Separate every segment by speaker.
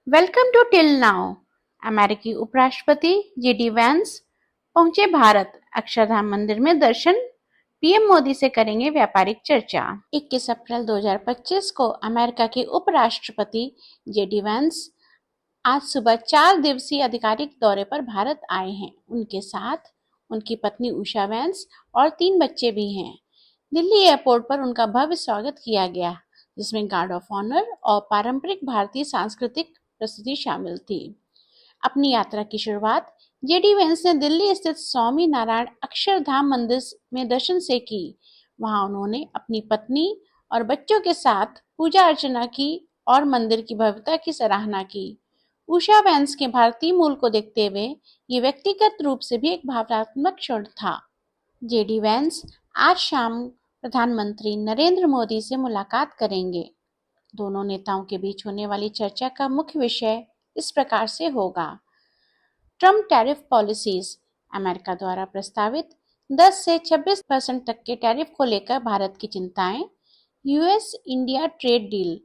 Speaker 1: Welcome to till now. अमेरिकी उपराष्ट्रपति JD Vance पहुंचे भारत। अक्षरधाम मंदिर में दर्शन। पीएम मोदी से करेंगे व्यापारिक चर्चा। 21 अप्रैल 2025 को अमेरिका के उपराष्ट्रपति जेडी वैंस आज सुबह 4 दिवसीय आधिकारिक दौरे पर भारत आए हैं। उनके साथ उनकी पत्नी उषा वैंस और 3 बच्चे भी हैं। दिल्ली एयरपोर्ट पर उनका भव्य स्वागत किया गया, जिसमें गार्ड ऑफ ऑनर और पारंपरिक भारतीय सांस्कृतिक प्रस्तुति शामिल थी। अपनी यात्रा की शुरुआत जेडी वैंस ने दिल्ली स्थित स्वामी नारायण अक्षरधाम मंदिर में दर्शन से की। वहां उन्होंने अपनी पत्नी और बच्चों के साथ पूजा अर्चना की और मंदिर की भव्यता की सराहना की। उषा वैंस के भारतीय मूल को देखते हुए ये व्यक्तिगत रूप से भी एक भावनात्मक क्षण था। जेडी वैंस आज शाम प्रधानमंत्री नरेंद्र मोदी से मुलाकात करेंगे। दोनों नेताओं के बीच होने वाली चर्चा का मुख्य विषय इस प्रकार से होगा: ट्रम्प टैरिफ पॉलिसीज, अमेरिका द्वारा प्रस्तावित 10 से 26% तक के टैरिफ को लेकर भारत की चिंताएं, US India trade deal,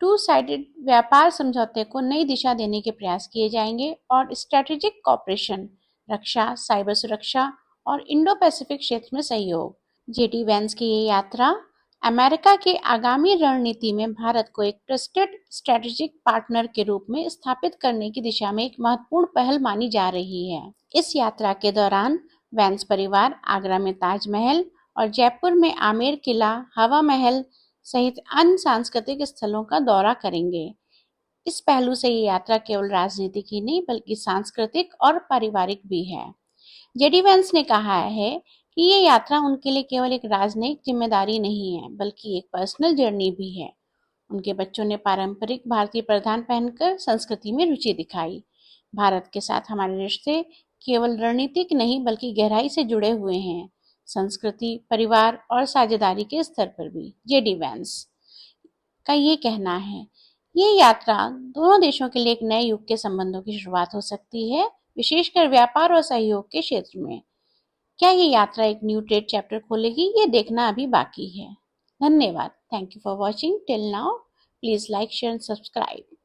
Speaker 1: two sided व्यापार समझौते को नई दिशा देने के प्रयास किए जाएंगे और स्ट्रेटेजिक कॉपरेशन, रक्षा, साइबर सुरक्षा और इंडो पैसिफिक क्षेत्र में सहयोग। जेडी वैंस की ये यात्रा अमेरिका के आगामी रणनीति में भारत को एक ट्रस्टेड स्ट्रेटेजिक पार्टनर के रूप में स्थापित करने की दिशा में एक महत्वपूर्ण पहल मानी जा रही है। इस यात्रा के दौरान वैंस परिवार आगरा में ताजमहल और जयपुर में आमेर किला, हवा महल सहित अन्य सांस्कृतिक स्थलों का दौरा करेंगे। इस पहलू से ये यात्रा केवल राजनीतिक ही नहीं बल्कि सांस्कृतिक और पारिवारिक भी है। जेडी वैंस ने कहा है कि ये यात्रा उनके लिए केवल एक राजनयिक जिम्मेदारी नहीं है बल्कि एक पर्सनल जर्नी भी है। उनके बच्चों ने पारंपरिक भारतीय परिधान पहनकर संस्कृति में रुचि दिखाई। भारत के साथ हमारे रिश्ते केवल रणनीतिक नहीं बल्कि गहराई से जुड़े हुए हैं, संस्कृति, परिवार और साझेदारी के स्तर पर भी। जेडी वैंस का ये कहना है, ये यात्रा दोनों देशों के लिए एक नए युग के संबंधों की शुरुआत हो सकती है, विशेषकर व्यापार और सहयोग के क्षेत्र में। क्या ये यात्रा एक न्यू ट्रेड चैप्टर खोलेगी, ये देखना अभी बाकी है। धन्यवाद। Thank you for watching till now. Please like, share and subscribe.